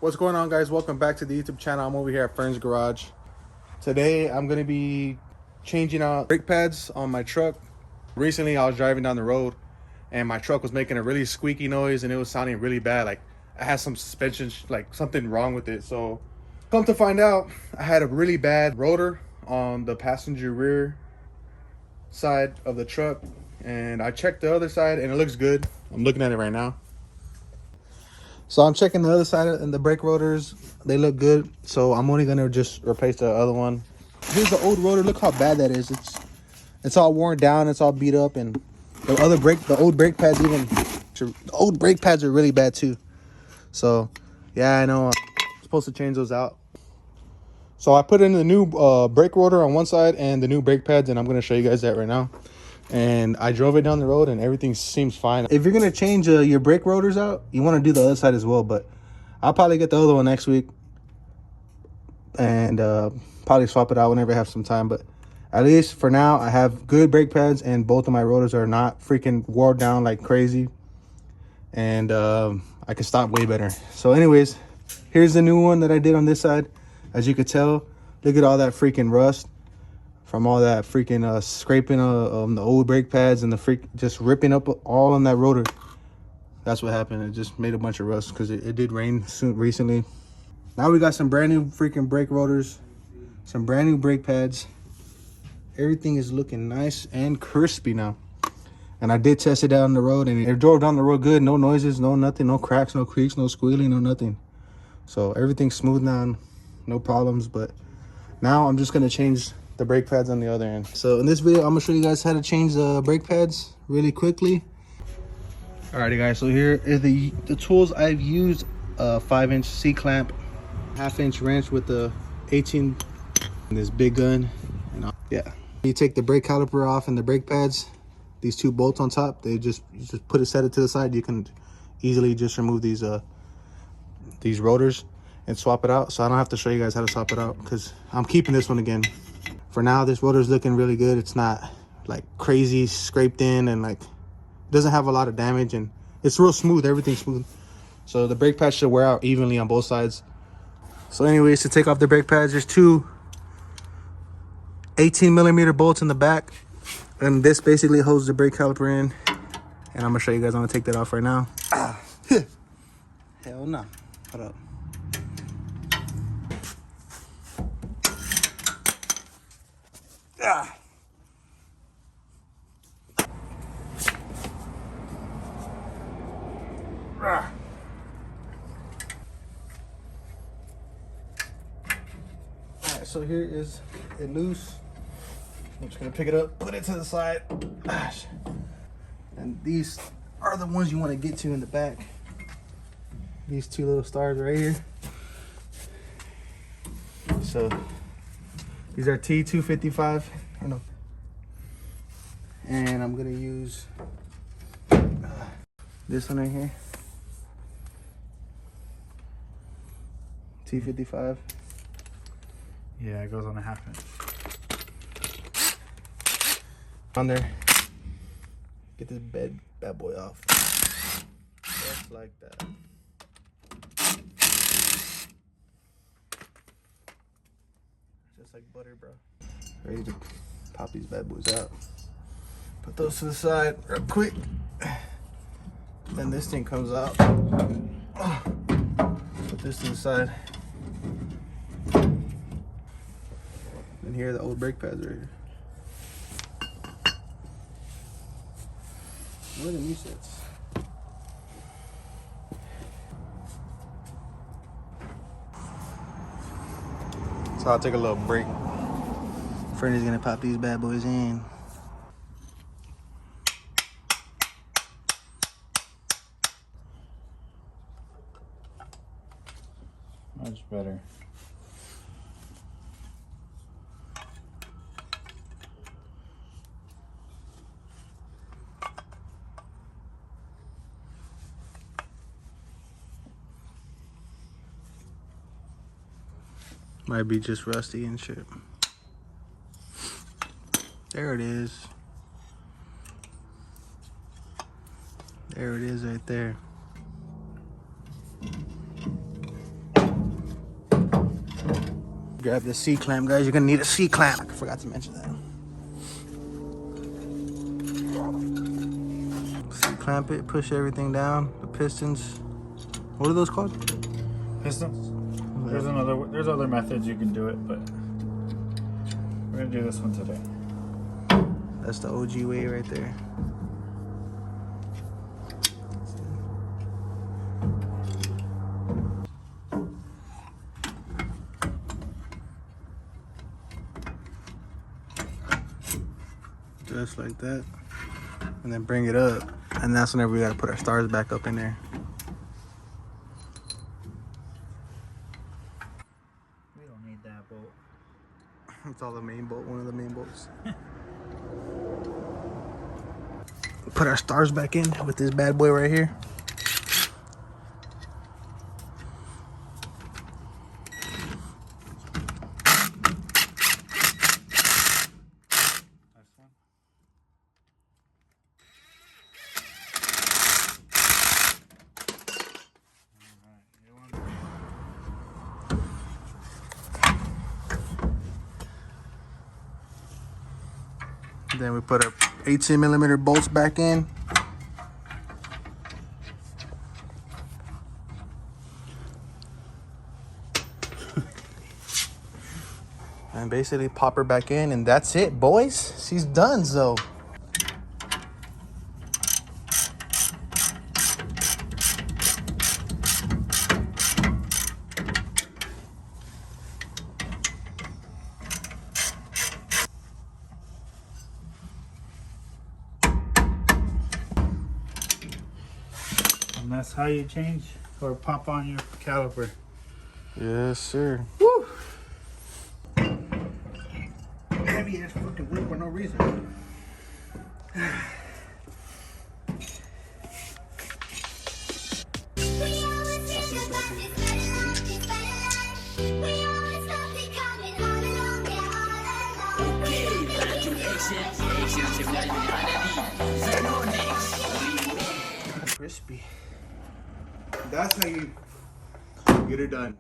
What's going on, guys? Welcome back to the YouTube channel. I'm over here at Fern's Garage. Today I'm going to be changing out brake pads on my truck. Recently I was driving down the road and my truck was making a really squeaky noise and it was sounding really bad. Like I had some suspension, like something wrong with it. So come to find out, I had a really bad rotor on the passenger rear side of the truck, and I checked the other side and it looks good. I'm looking at it right now. So I'm checking the other side and the brake rotors, they look good. So I'm only gonna just replace the other one. Here's the old rotor. Look how bad that is. It's all worn down. It's all beat up, and the old brake pads the old brake pads are really bad too. So yeah, I know I'm supposed to change those out. So I put in the new brake rotor on one side and the new brake pads, and I'm gonna show you guys that right now. And I drove it down the road and everything seems fine. If you're gonna change your brake rotors out, you want to do the other side as well, but I'll probably get the other one next week and probably swap it out whenever I have some time. But at least for now, I have good brake pads and both of my rotors are not freaking wore down like crazy, and I can stop way better. So anyways, here's the new one that I did on this side. As you could tell, look at all that freaking rust from all that freaking scraping the old brake pads and the just ripping up all on that rotor. That's what happened. It just made a bunch of rust because it did rain recently. Now we got some brand new freaking brake rotors, some brand new brake pads. Everything is looking nice and crispy now. And I did test it down the road and it drove down the road good. No noises, no nothing, no cracks, no creaks, no squealing, no nothing. So everything's smooth now, no problems. But now I'm just gonna change the brake pads on the other end. So in this video, I'm gonna show you guys how to change the brake pads really quickly. Alrighty guys, so here is the tools I've used. 5-inch C-clamp, 1/2-inch wrench with the 18, and this big gun. And yeah, you take the brake caliper off and the brake pads, these two bolts on top, you just put it, set it to the side. You can easily just remove these rotors and swap it out. So I don't have to show you guys how to swap it out because I'm keeping this one again. For now, this rotor is looking really good. It's not like crazy scraped in, and like doesn't have a lot of damage, and it's real smooth. Everything's smooth. So the brake pads should wear out evenly on both sides. So anyways, to take off the brake pads, there's two 18mm bolts in the back, and this basically holds the brake caliper in. And I'm gonna show you guys. I'm gonna take that off right now. Hell no. Hold up. Ah. Ah. Alright, so here is it loose. I'm just gonna pick it up, put it to the side. Gosh. And these are the ones you want to get to in the back. These two little stars right here. So these are T255. I know. And I'm gonna use this one right here. T55. Yeah, it goes on a 1/2 inch. On there. Get this bad boy off. Just like that. Just like butter, bro. Ready to pop these bad boys out. Put those to the side real quick. Then this thing comes out. Put this to the side. And here are the old brake pads right here. What are the new sets? So I'll take a little break. Freddy's gonna pop these bad boys in. Much better. Might be just rusty and shit. There it is. There it is right there. Grab the C-clamp, guys. You're gonna need a C-clamp. I forgot to mention that. C-clamp it, push everything down. The pistons. What are those called? Pistons. There's other methods you can do it, but we're gonna do this one today. That's the OG way right there. Just like that. And then bring it up. And that's whenever we gotta put our stars back up in there. We don't need that bolt. It's all the main bolt, one of the main bolts. Put our stars back in with this bad boy right here. Then we put our 18mm bolts back in. And basically pop her back in, and that's it, boys. She's done, so. And that's how you change or pop on your caliper. Yes, sir. Woo! Heavy ass fucking whip for no reason. Crispy. That's how you get it done.